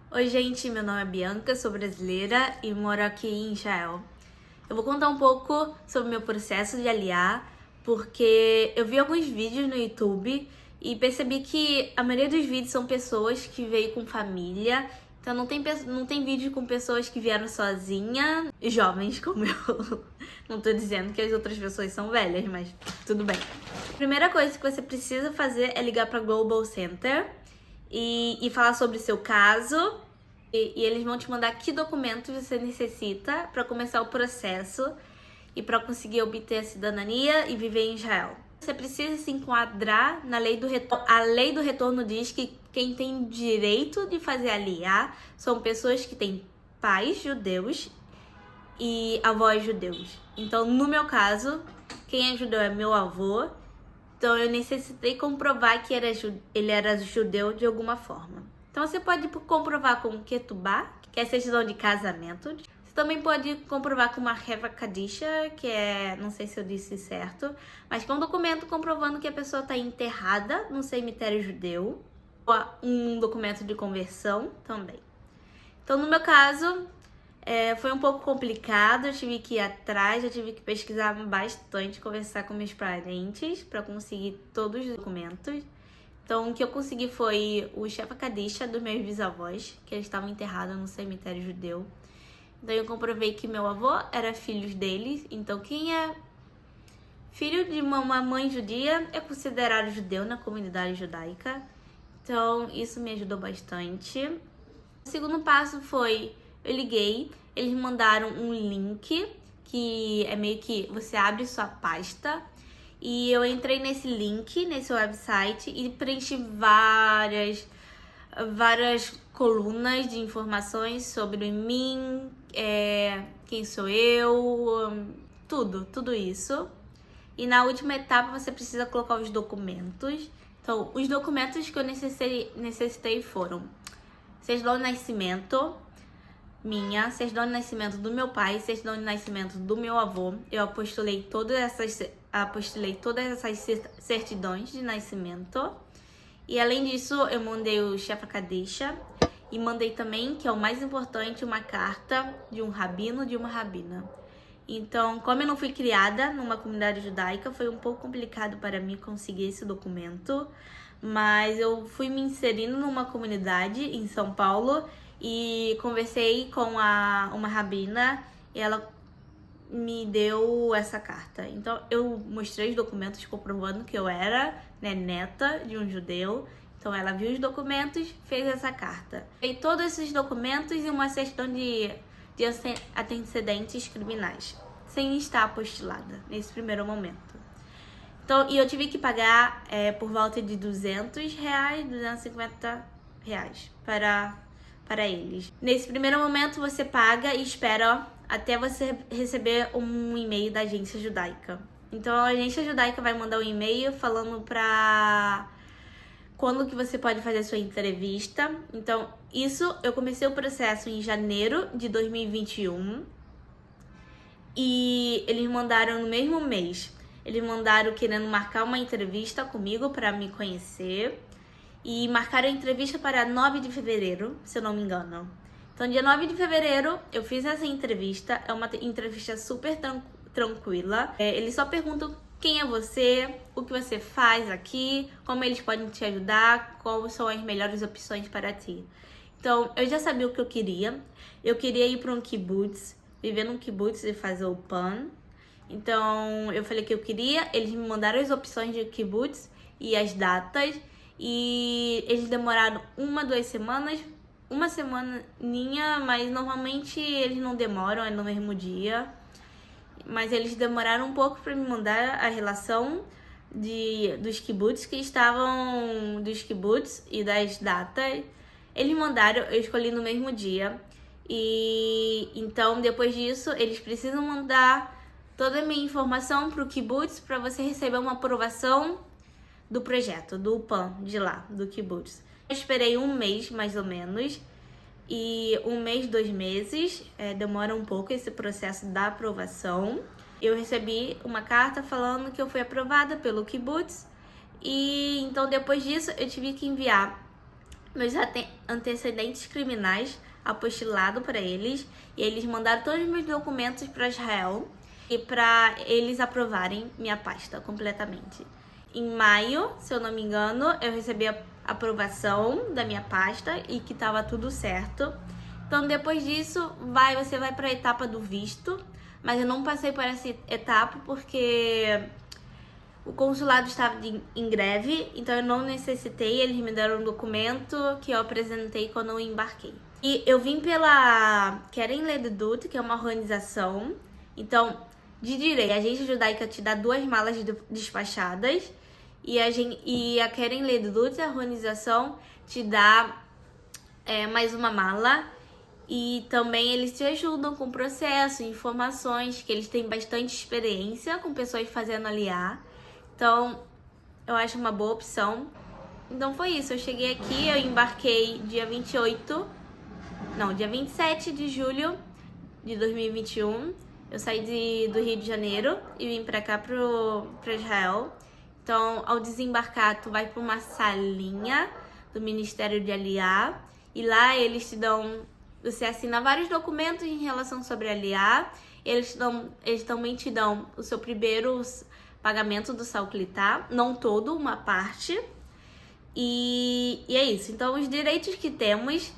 Oi, gente, meu nome é Bianca, sou brasileira e moro aqui em Israel. Eu vou contar um pouco sobre o meu processo de aliar, porque eu vi alguns vídeos no YouTube e percebi que a maioria dos vídeos são pessoas que veio com família, então não tem vídeo com pessoas que vieram sozinha, jovens como eu. Não tô dizendo que as outras pessoas são velhas, mas tudo bem. A primeira coisa que você precisa fazer é ligar para Global Center e falar sobre o seu caso. E eles vão te mandar que documentos você necessita para começar o processo e para conseguir obter a cidadania e viver em Israel. Você precisa se enquadrar na lei do retorno. A lei do retorno diz que quem tem direito de fazer aliá são pessoas que têm pais judeus e avós judeus. Então, no meu caso, quem é judeu é meu avô. Então, eu necessitei comprovar que ele era judeu de alguma forma. Então, você pode comprovar com Ketubá, que é a certidão de casamento. Você também pode comprovar com uma Heva Kadisha, que é, não sei se eu disse certo, mas que é um documento comprovando que a pessoa está enterrada no cemitério judeu. Ou um documento de conversão também. Então, no meu caso, foi um pouco complicado, eu tive que ir atrás, eu tive que pesquisar bastante, conversar com meus parentes para conseguir todos os documentos. Então, o que eu consegui foi o Sheva Kadisha dos meus bisavós, que eles estavam enterrados no cemitério judeu. Então, eu comprovei que meu avô era filho deles. Então, quem é filho de uma mãe judia é considerado judeu na comunidade judaica. Então, isso me ajudou bastante. O segundo passo foi, eu liguei, eles mandaram um link, que é meio que você abre sua pasta. E eu entrei nesse link, nesse website, e preenchi várias colunas de informações sobre mim, quem sou eu, tudo isso. E na última etapa você precisa colocar os documentos. Então, os documentos que eu necessitei foram certidão de nascimento minha, certidão de nascimento do meu pai, certidão de nascimento do meu avô. Eu apostulei todas essas certidões de nascimento. E além disso, eu mandei o Sheva Kadisha e mandei também, que é o mais importante, uma carta de um rabino, de uma rabina. Então, como eu não fui criada numa comunidade judaica, foi um pouco complicado para mim conseguir esse documento, mas eu fui me inserindo numa comunidade em São Paulo e conversei com uma rabina e ela me deu essa carta. Então, eu mostrei os documentos comprovando que eu era, neta de um judeu. Então, ela viu os documentos, fez essa carta. E todos esses documentos e uma certidão de antecedentes criminais, sem estar apostilada nesse primeiro momento. Então, e eu tive que pagar por volta de R$200, R$250 para eles. Nesse primeiro momento, você paga e espera até você receber um e-mail da agência judaica. Então, a agência judaica vai mandar um e-mail falando para quando que você pode fazer sua entrevista. Então, isso, eu comecei o processo em janeiro de 2021 e eles mandaram no mesmo mês. Eles mandaram querendo marcar uma entrevista comigo para me conhecer e marcaram a entrevista para 9 de fevereiro, se eu não me engano. Então, dia 9 de fevereiro, eu fiz essa entrevista. É uma entrevista super tranquila. Eles só perguntam quem é você, o que você faz aqui, como eles podem te ajudar, quais são as melhores opções para ti. Então, eu já sabia o que eu queria. Eu queria ir para um kibbutz, viver num kibbutz e fazer o PAN. Então, eu falei que eu queria. Eles me mandaram as opções de kibbutz e as datas. E eles demoraram 2 semanas. Uma semaninha, mas normalmente eles não demoram, é no mesmo dia. Mas eles demoraram um pouco para me mandar a relação dos kibbutz que estavam, dos kibbutz e das datas. Eles mandaram, eu escolhi no mesmo dia. E então, depois disso, eles precisam mandar toda a minha informação para o kibbutz para você receber uma aprovação do projeto, do PAN de lá, do kibbutz. Eu esperei 1 mês, mais ou menos, e 1 mês, 2 meses, demora um pouco esse processo da aprovação. Eu recebi uma carta falando que eu fui aprovada pelo kibbutz, e então depois disso eu tive que enviar meus antecedentes criminais apostilado para eles, e eles mandaram todos os meus documentos para Israel e para eles aprovarem minha pasta completamente. Em maio, se eu não me engano, eu recebi a aprovação da minha pasta e que estava tudo certo. Então, depois disso, você vai para a etapa do visto, mas eu não passei por essa etapa porque o consulado estava em greve, então eu não necessitei, eles me deram um documento que eu apresentei quando eu embarquei. E eu vim pela Keren Ledudut, que é uma organização, então, de direito. A agência judaica te dá 2 malas despachadas e a Keren Ledudut, a organização, te dá mais uma mala. E também eles te ajudam com o processo, informações, que eles têm bastante experiência com pessoas fazendo aliar. Então, eu acho uma boa opção. Então foi isso, eu cheguei aqui, eu embarquei dia 27 de julho de 2021. Eu saí do Rio de Janeiro e vim pra cá, pra Israel. Então, ao desembarcar, tu vai pra uma salinha do Ministério de Aliá. E lá eles te dão... Você assina vários documentos em relação sobre aliá. Eles também te dão o seu primeiro pagamento do Sal Klitá, não todo, uma parte. E é isso. Então, os direitos que temos,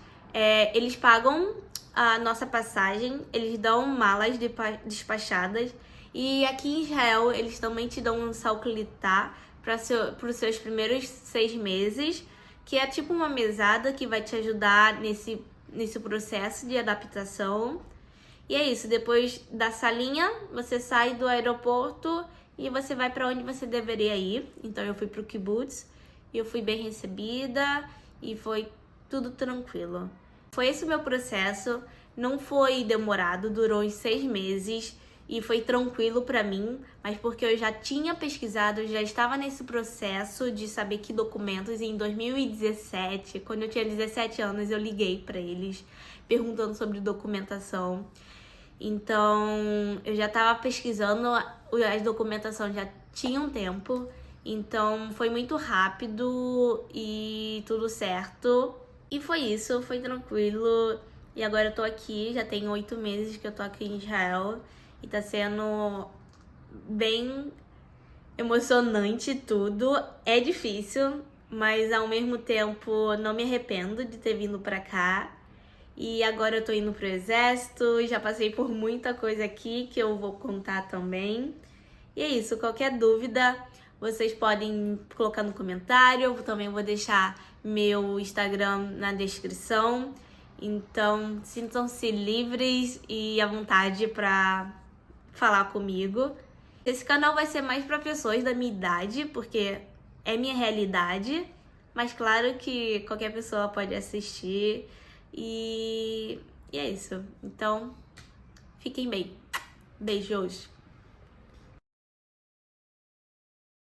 eles pagam a nossa passagem, eles dão malas despachadas. E aqui em Israel, eles também te dão um Sal Klitá para os seus primeiros 6 meses, que é tipo uma mesada que vai te ajudar nesse processo de adaptação. E é isso, depois da salinha, você sai do aeroporto e você vai para onde você deveria ir. Então eu fui pro kibbutz e eu fui bem recebida e foi tudo tranquilo. Foi esse o meu processo, não foi demorado, durou uns 6 meses e foi tranquilo para mim, mas porque eu já tinha pesquisado, já estava nesse processo de saber que documentos. E em 2017, quando eu tinha 17 anos, eu liguei para eles perguntando sobre documentação. Então, eu já estava pesquisando, as documentações já tinham tempo, então foi muito rápido e tudo certo. E foi isso, foi tranquilo. E agora eu tô aqui, já tem 8 meses que eu tô aqui em Israel. E tá sendo bem emocionante tudo. É difícil, mas ao mesmo tempo não me arrependo de ter vindo pra cá. E agora eu tô indo pro exército, já passei por muita coisa aqui que eu vou contar também. E é isso, qualquer dúvida vocês podem colocar no comentário. Eu também vou deixar meu Instagram na descrição. Então, sintam-se livres e à vontade pra falar comigo. Esse canal vai ser mais para pessoas da minha idade, porque é minha realidade, mas claro que qualquer pessoa pode assistir e é isso. Então, fiquem bem. Beijos!